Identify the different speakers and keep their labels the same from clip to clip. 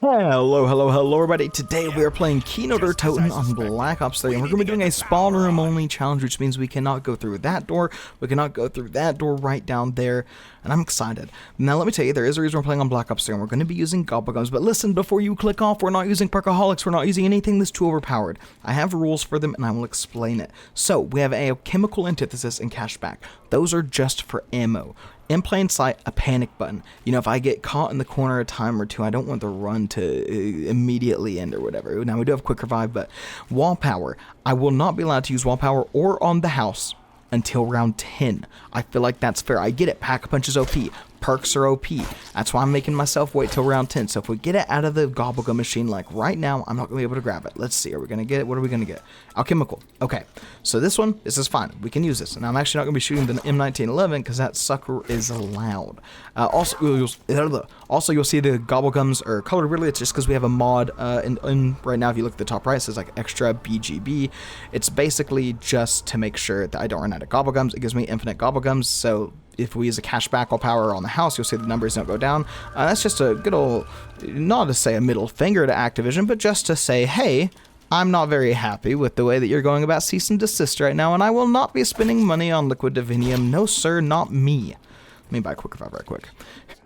Speaker 1: Hello everybody. Today we are playing Kino der Toten on Black Ops 3 and we're going to be doing a spawn room only challenge, which means we cannot go through that door, we cannot go through that door right down there, and I'm excited. Now let me tell you, there is a reason we're playing on Black Ops 3 and we're going to be using Gobblegums, but listen, before you click off, we're not using Perkaholics, we're not using anything that's too overpowered. I have rules for them and I will explain it. So we have a chemical antithesis and cashback. Those are just for ammo. In plain sight, a panic button. You know, if I get caught in the corner a time or two, I don't want the run to immediately end or whatever. Now, we do have quick revive, but wall power. I will not be allowed to use wall power or on the house until round 10. I feel like that's fair. I get it. Pack-a-punch is OP. Perks are OP. That's why I'm making myself wait till round 10. So if we get it out of the Gobblegum machine, like right now, I'm not going to be able to grab it. Let's see. Are we going to get it? What are we going to get? Alchemical. Okay. So this one, this is fine. We can use this. And I'm actually not going to be shooting the M1911 because that sucker is loud. Also, you'll see the Gobblegums are colored weirdly. It's just because we have a mod in right now. If you look at the top right, it says like extra BGB. It's basically just to make sure that I don't run out of Gobblegums. It gives me infinite Gobblegums. So if we use a cashback or power on the house, you'll see the numbers don't go down. That's just a good old, not to say a middle finger to Activision, but just to say, hey, I'm not very happy with the way that you're going about cease and desist right now, and I will not be spending money on liquid divinium. No, sir, not me. Let me buy a quick revive right quick.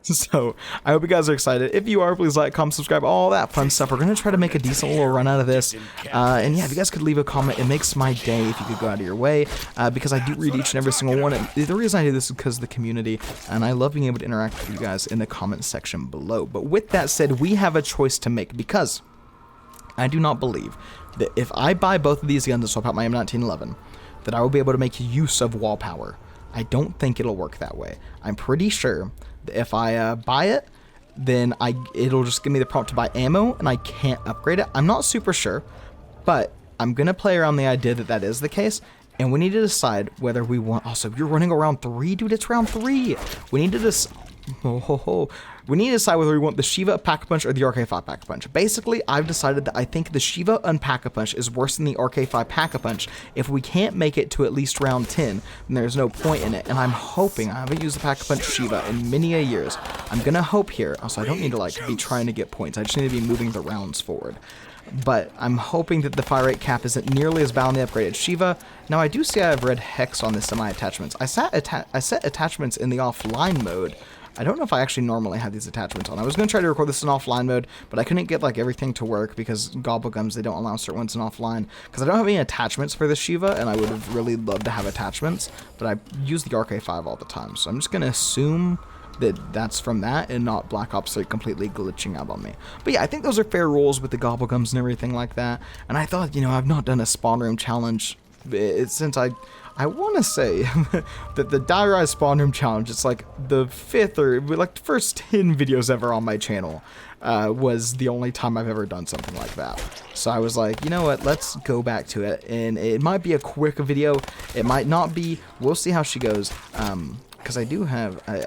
Speaker 1: So, I hope you guys are excited. If you are, please like, comment, subscribe, all that fun stuff. We're going to try to make a decent little run out of this. And yeah, if you guys could leave a comment, it makes my day if you could go out of your way. Because I do read each and every single one. And the reason I do this is because of the community. And I love being able to interact with you guys in the comment section below. But with that said, we have a choice to make. Because I do not believe that if I buy both of these guns and swap out my M1911, that I will be able to make use of wall power. I don't think it'll work that way. I'm pretty sure that if I buy it, then it'll just give me the prompt to buy ammo, and I can't upgrade it. I'm not super sure, but I'm going to play around the idea that that is the case, and we need to decide whether we want... Also, you're running around 3? Dude, it's round 3! We need to decide... We need to decide whether we want the Shiva Pack-a-Punch or the RK5 Pack-a-Punch. Basically, I've decided that I think the Shiva Pack-a-Punch is worse than the RK5 Pack-a-Punch. If we can't make it to at least round 10, then there's no point in it. And I'm hoping, I haven't used the Pack-a-Punch Shiva in many a years. I'm gonna hope here. Also, I don't need to like be trying to get points. I just need to be moving the rounds forward. But I'm hoping that the fire rate cap isn't nearly as bad on the upgraded Shiva. Now, I do see I have red hex on this in my attachments. I set attachments in the offline mode. I don't know if I actually normally have these attachments on. I was going to try to record this in offline mode, but I couldn't get like everything to work because Gobblegums, they don't allow certain ones in offline. Because I don't have any attachments for the Shiva, and I would have really loved to have attachments, but I use the RK5 all the time. So I'm just going to assume that that's from that and not Black Ops 3 completely glitching out on me. But yeah, I think those are fair rules with the Gobblegums and everything like that. And I thought, you know, I've not done a spawn room challenge since I want to say that the Die Rise Spawn Room Challenge, it's like the 5th or like the first 10 videos ever on my channel was the only time I've ever done something like that. So I was like, you know what, let's go back to it. And it might be a quick video, it might not be, we'll see how she goes. Because I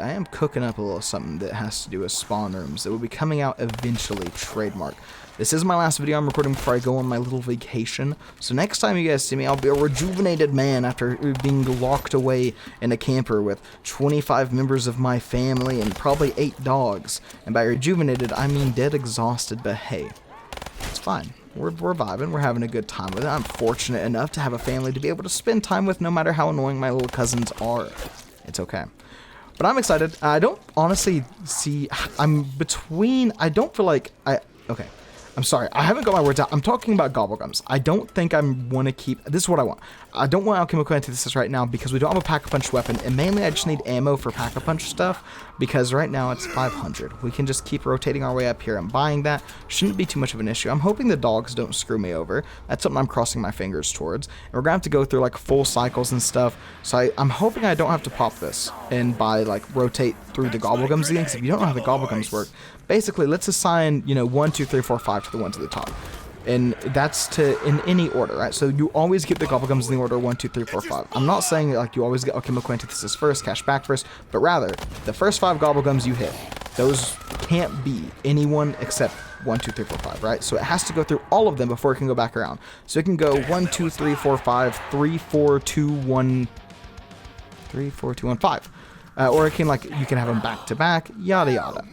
Speaker 1: am cooking up a little something that has to do with spawn rooms that will be coming out eventually, trademark. This is my last video I'm recording before I go on my little vacation. So next time you guys see me, I'll be a rejuvenated man after being locked away in a camper with 25 members of my family and probably 8 dogs. And by rejuvenated, I mean dead exhausted, but hey, it's fine. We're vibing, we're having a good time with it. I'm fortunate enough to have a family to be able to spend time with no matter how annoying my little cousins are. It's okay. But I'm excited. I don't honestly see... I don't feel like... Okay. I'm sorry. I haven't got my words out. I'm talking about Gobblegums. I don't think I want to keep... This is what I want. I don't want Alchemical Antithesis right now because we don't have a Pack-a-Punch weapon. And mainly I just need ammo for Pack-a-Punch stuff. Because right now it's 500. We can just keep rotating our way up here and buying that. Shouldn't be too much of an issue. I'm hoping the dogs don't screw me over. That's something I'm crossing my fingers towards. And we're going to have to go through like full cycles and stuff. So I'm hoping I don't have to pop this and rotate through the Gobblegums again. Because if you don't know how the Gobblegums work, basically let's assign, you know, 1, 2, 3, 4, 5 to the ones at the top. And that's in any order, right? So you always get the Gobblegums in the order 1, 2, 3, 4, 5. I'm not saying that, like, you always get Alchemical Antithesis first, cash back first, but rather, the first 5 Gobblegums you hit, those can't be anyone except 1, 2, 3, 4, 5, right? So it has to go through all of them before it can go back around. So it can go 1, 2, 3, 4, 5, 3, 4, 2, 1, 3, 4, 2, 1, 5. Or it can, like, you can have them back to back, yada yada.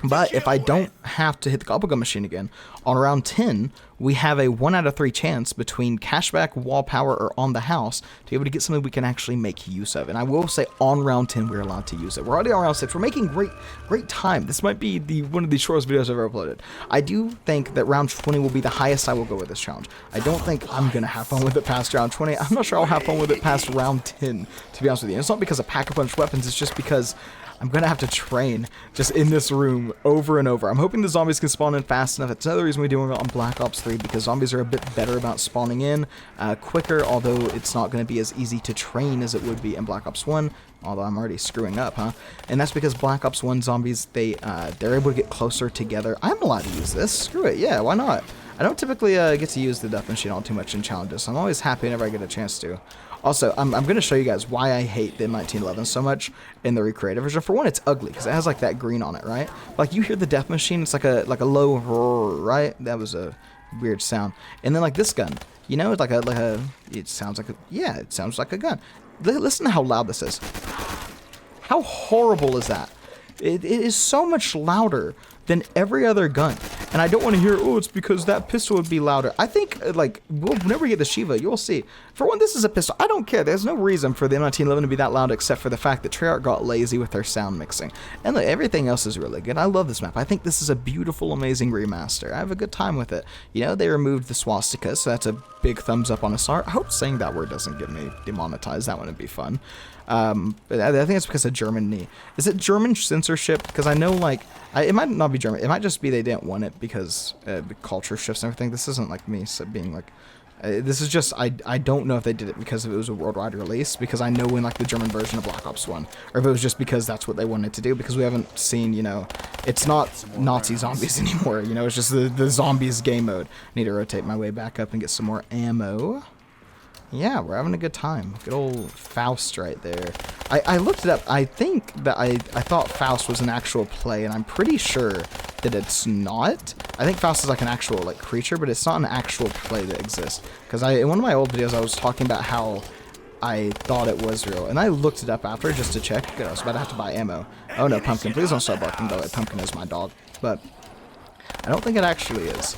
Speaker 1: But if I don't have to hit the Gobblegum machine again, on round 10, we have a 1 out of 3 chance between cashback, wall power, or on the house to be able to get something we can actually make use of. And I will say on round 10, we're allowed to use it. We're already on round 6. We're making great time. This might be one of the shortest videos I've ever uploaded. I do think that round 20 will be the highest I will go with this challenge. I don't think I'm going to have fun with it past round 20. I'm not sure I'll have fun with it past round 10, to be honest with you. And it's not because of pack-a-punch weapons, it's just because I'm going to have to train just in this room over and over. I'm hoping the zombies can spawn in fast enough. That's another reason we're doing it on Black Ops 3, because zombies are a bit better about spawning in quicker, although it's not going to be as easy to train as it would be in Black Ops 1, although I'm already screwing up, huh? And that's because Black Ops 1 zombies, they're able to get closer together. I'm allowed to use this. Screw it. Yeah, why not? I don't typically get to use the death machine all too much in challenges, so I'm always happy whenever I get a chance to. Also, I'm going to show you guys why I hate the M1911 so much in the recreated version. For one, it's ugly because it has like that green on it, right? Like you hear the death machine, it's like a low roar, right? That was a weird sound. And then like this gun, you know, it's it sounds like a gun. Listen to how loud this is. How horrible is that? It is so much louder than every other gun. And I don't want to hear, oh, it's because that pistol would be louder. I think, like, whenever we get the Shiva, you'll see. For one, this is a pistol. I don't care. There's no reason for the M1911 to be that loud except for the fact that Treyarch got lazy with their sound mixing. And look, everything else is really good. I love this map. I think this is a beautiful, amazing remaster. I have a good time with it. You know, they removed the swastika, so that's a big thumbs up on Asar. I hope saying that word doesn't get me demonetized. That wouldn't be fun. But I think it's because of Germany. Is it German censorship? Because I know, like, it might not be German. It might just be they didn't want it because the culture shifts and everything. This isn't like me being like, this is just, I don't know if they did it because it was a worldwide release, because I know in like the German version of Black Ops 1, or if it was just because that's what they wanted to do, because we haven't seen, you know, it's not Nazi zombies anymore, you know, it's just the zombies game mode. I need to rotate my way back up and get some more ammo. Yeah, we're having a good time. Good old Faust right there. I looked it up. I think that I thought Faust was an actual play, and I'm pretty sure that it's not. I think Faust is like an actual like creature, but it's not an actual play that exists. Because in one of my old videos, I was talking about how I thought it was real, and I looked it up after just to check. Good, I was about to have to buy ammo. Oh no, Pumpkin, please don't start barking, by the way. Pumpkin is my dog. But I don't think it actually is.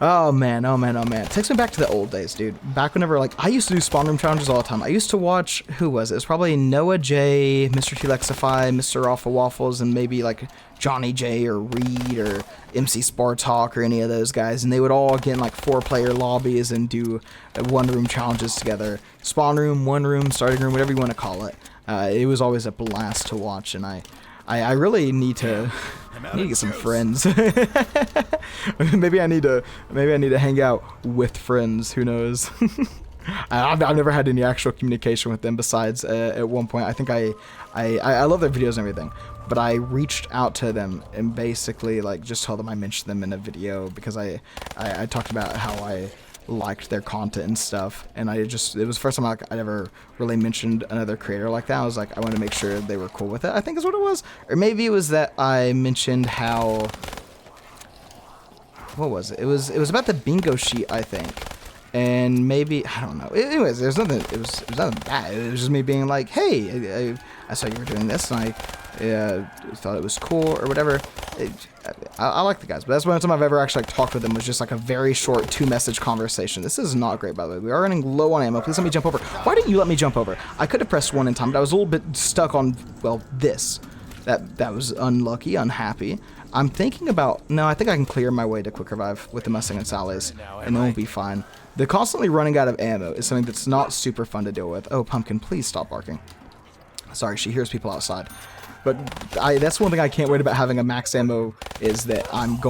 Speaker 1: Oh man, oh man, oh man. It takes me back to the old days, dude. Back whenever, like, I used to do spawn room challenges all the time. I used to watch, who was it? It was probably Noah J, Mr. T-Lexify, Mr. Alpha Waffles, and maybe like Johnny J or Reed or MC Spartalk or any of those guys. And they would all get in like 4-player lobbies and do one-room challenges together. Spawn room, one room, starting room, whatever you want to call it. It was always a blast to watch, and I really need to get some friends. maybe I need to hang out with friends. Who knows? I've never had any actual communication with them besides at one point. I think I love their videos and everything, but I reached out to them and basically like just told them I mentioned them in a video because I talked about how I liked their content and stuff, and it was the first time I ever really mentioned another creator like that. I was like, I wanted to make sure they were cool with it, I think is what it was. Or maybe it was that I mentioned how, what was it? It was about the bingo sheet, I think. And maybe, I don't know. Anyways, there's nothing, it was nothing bad. It was just me being like, hey, I saw you were doing this, and I thought it was cool, or whatever. I like the guys, but that's the only time I've ever actually like, talked with them was just like a very short 2-message conversation. This is not great, by the way. We are running low on ammo. Please let me jump over. Why didn't you let me jump over? I could have pressed 1 in time, but I was a little bit stuck on, well, this. That was unlucky, unhappy. I'm thinking about, no, I think I can clear my way to quick revive with the Mustang and Sally's, and then we'll be fine. The constantly running out of ammo is something that's not super fun to deal with. Oh, Pumpkin, please stop barking. Sorry, she hears people outside. But that's one thing I can't wait about having a max ammo is that I'm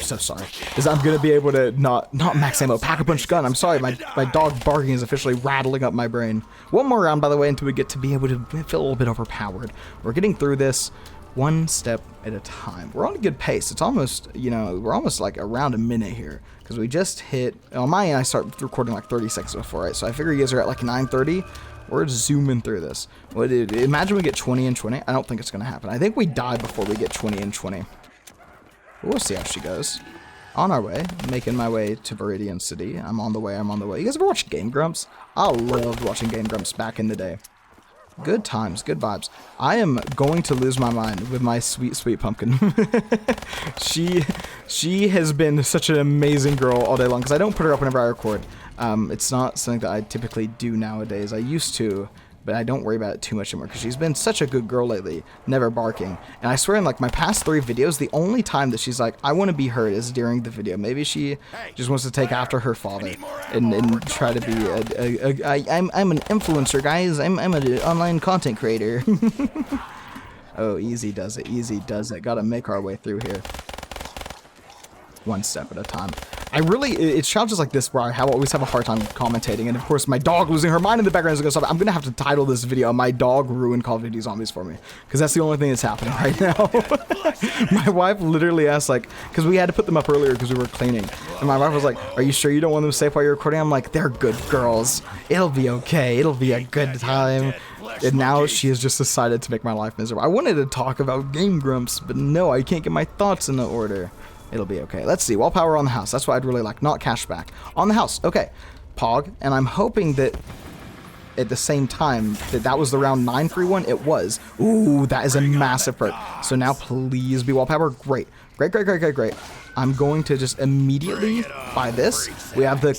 Speaker 1: so sorry. Is I'm going to be able to not max ammo, pack-a-punch gun. I'm sorry, my dog barking is officially rattling up my brain. One more round, by the way, until we get to be able to feel a little bit overpowered. We're getting through this one step at a time. We're on a good pace. It's almost, you know, we're almost like around a minute here. Because we just hit, on my end, I start recording like 30 seconds before, right? So I figure you guys are at like 9:30. We're zooming through this. Well, dude, imagine we get 20 and 20. I don't think it's going to happen. I think we die before we get 20 and 20. We'll see how she goes. On our way. Making my way to Viridian City. I'm on the way. You guys ever watch Game Grumps? I loved watching Game Grumps back in the day. Good times, good vibes. I am going to lose my mind with my sweet, sweet pumpkin. She has been such an amazing girl all day long, because I don't put her up whenever I record. It's not something that I typically do nowadays. I used to, but I don't worry about it too much anymore, because she's been such a good girl lately, never barking. And I swear in like my past 3 videos, the only time that she's like, I want to be heard is during the video. Maybe she just wants to take after her father and try to be I'm an influencer, guys. I'm an online content creator. Oh, easy does it, easy does it. Gotta make our way through here. One step at a time. It's challenges like this where I always have a hard time commentating, and of course my dog losing her mind in the background is going to stop. I'm going to have to title this video, My Dog Ruined Call of Duty Zombies for me, because that's the only thing that's happening right now. My wife literally asked, like, because we had to put them up earlier because we were cleaning, and my wife was like, are you sure you don't want them safe while you're recording? I'm like, they're good girls. It'll be okay. It'll be a good time. And now she has just decided to make my life miserable. I wanted to talk about Game Grumps, but no, I can't get my thoughts in the order. It'll be okay. Let's see. Wall power on the house. That's what I'd really like. Not cashback. On the house. Okay. Pog. And I'm hoping that at the same time that was the round 9 free one. It was. Ooh, that is a massive perk. So now please be wall power. Great. Great, great, great, great, great. I'm going to just immediately buy this. We have the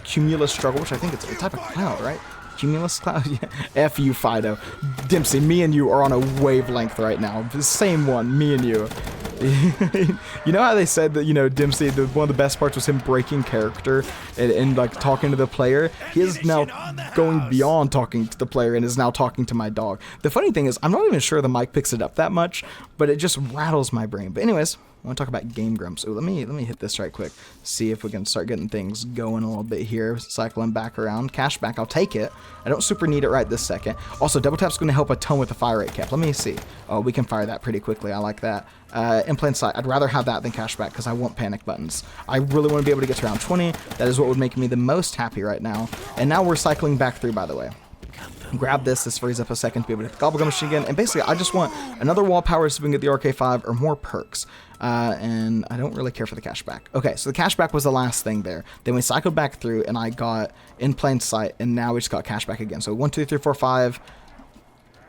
Speaker 1: Cumulus Struggle, which I think it's a type of cloud, right? Cumulus Cloud? Yeah. F you, Fido. Dempsey, me and you are on a wavelength right now. The same one, me and you. You know how they said that, you know, Dempsey, one of the best parts was him breaking character and like talking to the player? He is now going beyond talking to the player and is now talking to my dog. The funny thing is, I'm not even sure the mic picks it up that much, but it just rattles my brain. But anyways, I want to talk about Game Grumps. Ooh, let me hit this right quick. See if we can start getting things going a little bit here. Cycling back around. Cashback, I'll take it. I don't super need it right this second. Also, double tap's going to help a ton with the fire rate cap. Let me see. Oh, we can fire that pretty quickly. I like that. In plain sight, I'd rather have that than cashback because I want panic buttons. I really want to be able to get to round 20. That is what would make me the most happy right now. And now we're cycling back through, by the way. Grab this. This frees up a second to be able to hit the Gobblegums machine again. And basically, I just want another wall power so we can get the RK5 or more perks. And I don't really care for the cashback. Okay, so the cashback was the last thing there. Then we cycled back through, and I got in plain sight, and now we just got cashback again. So 1, 2, 3, 4, 5.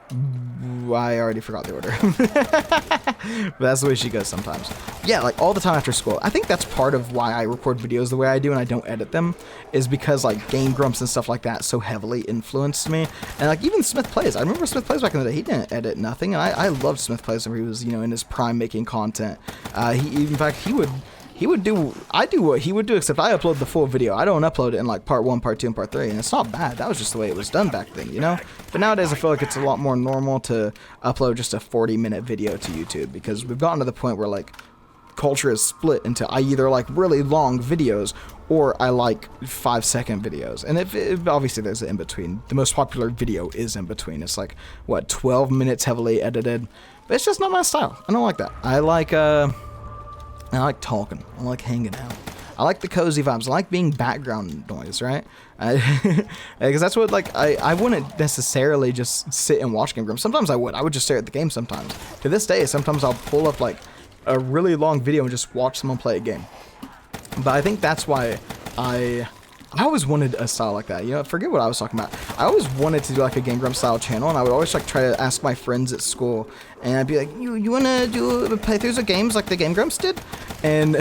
Speaker 1: I already forgot the order. But that's the way she goes sometimes. Yeah, like all the time after school. I think that's part of why I record videos the way I do and I don't edit them, is because like Game Grumps and stuff like that so heavily influenced me. And like even Smith Plays. I remember Smith Plays back in the day. He didn't edit nothing, and I loved Smith Plays when he was, you know, in his prime making content. In fact, he would do, I do what he would do, except I upload the full video. I don't upload it in like part 1, part 2, and part 3, and it's not bad. That was just the way it was done back then, you know? But nowadays I feel like it's a lot more normal to upload just a 40-minute video to YouTube, because we've gotten to the point where like culture is split into I either like really long videos or I like 5-second videos. And if obviously there's an in-between. The most popular video is in between. It's like, what, 12 minutes heavily edited? But it's just not my style. I don't like that. I like talking. I like hanging out. I like the cozy vibes. I like being background noise, right? Because that's what, like, I wouldn't necessarily just sit and watch Game Grumps. Sometimes I would. I would just stare at the game sometimes. To this day, sometimes I'll pull up, like, a really long video and just watch someone play a game. But I think that's why I always wanted a style like that. You know, forget what I was talking about. I always wanted to do like a Game Grumps style channel, and I would always like try to ask my friends at school, and I'd be like, you want to do playthroughs of games like the Game Grumps did? And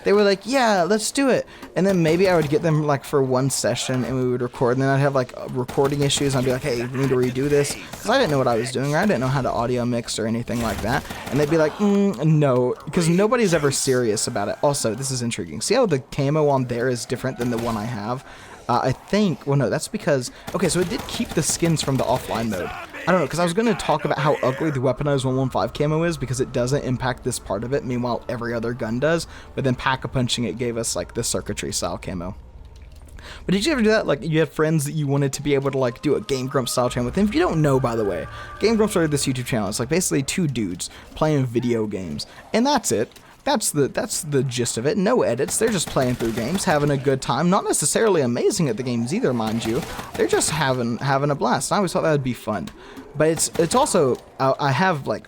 Speaker 1: they were like, yeah, let's do it. And then maybe I would get them like for one session and we would record, and then I'd have like recording issues, and I'd be like, hey, we need to redo this, because I didn't know what I was doing, or I didn't know how to audio mix or anything like that. And they'd be like, no, because nobody's ever serious about it. Also, this is intriguing. See how the camo on there is different than the one I have? I think, well, no, that's because, okay, so it did keep the skins from the offline mode. I don't know, because I was going to talk about how ugly the weaponized 115 camo is, because it doesn't impact this part of it, meanwhile every other gun does, but then pack-a-punching it gave us, like, the circuitry style camo. But did you ever do that? Like, you had friends that you wanted to be able to, like, do a Game Grumps style channel with them? If you don't know, by the way, Game Grumps started this YouTube channel. It's, like, basically 2 dudes playing video games, and that's it. That's the gist of it. No edits. They're just playing through games, having a good time. Not necessarily amazing at the games either, mind you. They're just having a blast. I always thought that would be fun. But it's also, I have like,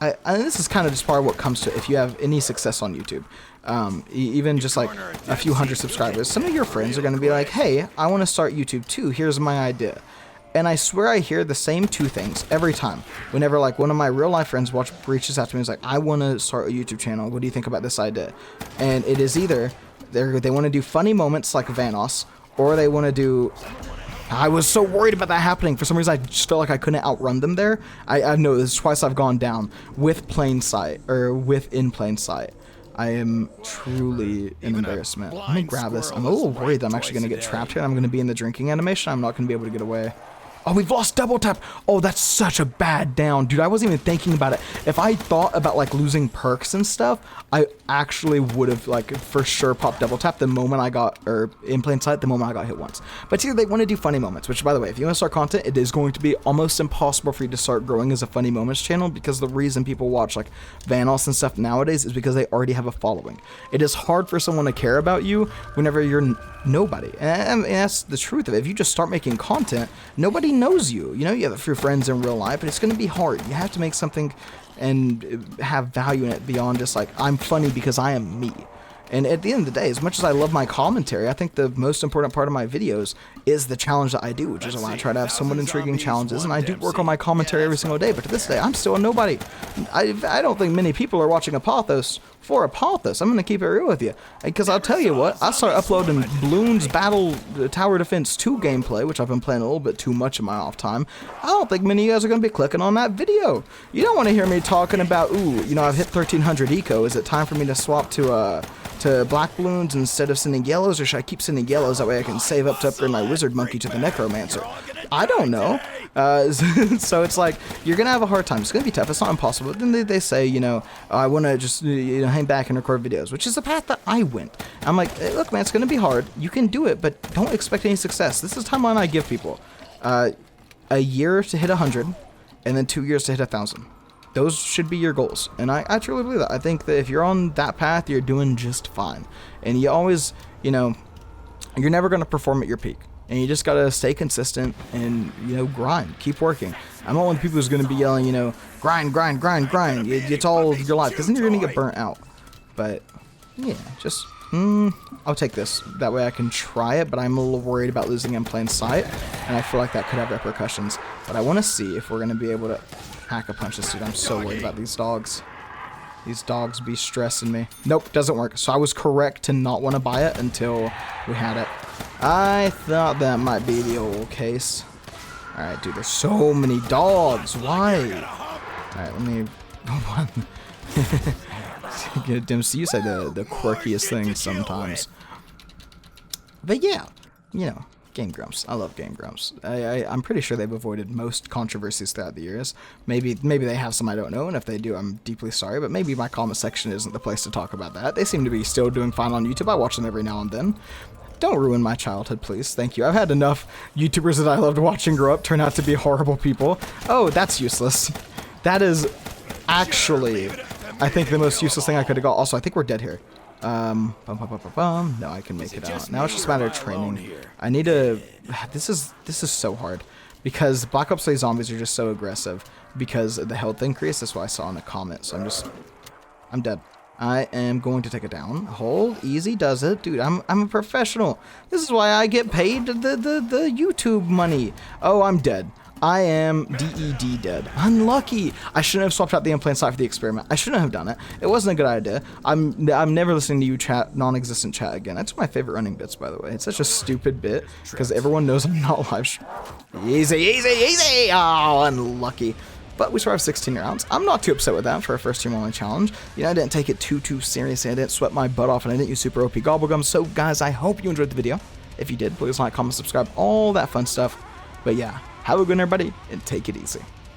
Speaker 1: and this is kind of just part of what comes to it if you have any success on YouTube. Even just like a few hundred subscribers, some of your friends are going to be like, hey, I want to start YouTube too. Here's my idea. And I swear I hear the same two things every time. Whenever like one of my real life friends reaches out to me and is like, I want to start a YouTube channel. What do you think about this idea? And it is either they want to do funny moments like Vanoss, or they want to do... I was so worried about that happening. For some reason, I just felt like I couldn't outrun them there. I know this is twice I've gone down with plain sight, or with in plain sight. I am truly an embarrassment. Let me grab this. I'm a little worried that I'm actually going to get trapped here. I'm going to be in the drinking animation. I'm not going to be able to get away. Oh, we've lost double tap. Oh, that's such a bad down. Dude, I wasn't even thinking about it. If I thought about, like, losing perks and stuff, I actually would have, like, for sure popped double tap the moment I got, or in plain sight, the moment I got hit once. But here, they want to do funny moments, which, by the way, if you want to start content, it is going to be almost impossible for you to start growing as a funny moments channel, because the reason people watch, like, Vanoss and stuff nowadays is because they already have a following. It is hard for someone to care about you whenever you're nobody. And that's the truth of it. If you just start making content, nobody knows you. You know, you have a few friends in real life, but it's going to be hard. You have to make something and have value in it beyond just like, I'm funny because I am me. And at the end of the day, as much as I love my commentary, I think the most important part of my videos is the challenge that I do, which is why I try to have somewhat intriguing challenges, and I do work on my commentary every single day, but to this day, I'm still a nobody. I don't think many people are watching Apothos for Apothos. I'm going to keep it real with you, because I'll tell you what, I started uploading Bloons Battle Tower Defense 2 gameplay, which I've been playing a little bit too much in my off time. I don't think many of you guys are going to be clicking on that video. You don't want to hear me talking about, ooh, you know, I've hit 1300 eco. Is it time for me to swap to black balloons instead of sending yellows, or should I keep sending yellows? That way I can save up to upgrade my wizard monkey to the necromancer. I don't know. So it's like, you're gonna have a hard time. It's gonna be tough. It's not impossible. But then they say, you know, I want to just, you know, hang back and record videos, which is the path that I went. I'm like, hey, look, man, it's gonna be hard. You can do it, but don't expect any success. This is the timeline I give people: a year to hit 100, and then 2 years to hit 1,000. Those should be your goals, and I truly believe that. I think that if you're on that path, you're doing just fine. And you always, you know, you're never going to perform at your peak, and you just got to stay consistent and, you know, grind, keep working. I'm not one of the people who's going to be yelling, you know, grind, grind, grind, grind. It's all of your life, because then you're going to get burnt out. But yeah, just I'll take this. That way I can try it, but I'm a little worried about losing in plain sight, and I feel like that could have repercussions. But I want to see if we're going to be able to hack a punch this dude. I'm so worried about these dogs. These dogs be stressing me. Nope, doesn't work. So I was correct to not want to buy it until we had it. I thought that might be the old case. Alright, dude, there's so many dogs. Why? Alright, let me... Dempsey, you say the quirkiest things sometimes. But yeah, you know, Game Grumps. I love Game Grumps. I'm pretty sure they've avoided most controversies throughout the years. Maybe they have some I don't know, and if they do, I'm deeply sorry, but maybe my comment section isn't the place to talk about that. They seem to be still doing fine on YouTube. I watch them every now and then. Don't ruin my childhood, please. Thank you. I've had enough YouTubers that I loved watching grow up turn out to be horrible people. Oh, that's useless. That is actually, I think, the most useless thing I could have got. Also, I think we're dead here. No, I can make it out. Now it's just a matter of training. I need to... This is so hard, because Black Ops 3 zombies are just so aggressive because of the health increase. That's what I saw in the comment, so I'm dead. I am going to take it down. Hold, easy does it. Dude, I'm a professional. This is why I get paid the YouTube money. Oh, I'm dead. I am DED dead. Unlucky. I shouldn't have swapped out the implant site for the experiment. I shouldn't have done it. It wasn't a good idea. I'm never listening to you chat, non-existent chat again. That's my favorite running bits, by the way. It's such a stupid bit because everyone knows I'm not live. Easy, easy, easy. Oh, unlucky. But we survived 16 rounds. I'm not too upset with that for a first team only challenge. You know, I didn't take it too seriously. I didn't sweat my butt off, and I didn't use super OP Gobblegums. So, guys, I hope you enjoyed the video. If you did, please like, comment, subscribe, all that fun stuff. But yeah. Have a good one, everybody, and take it easy.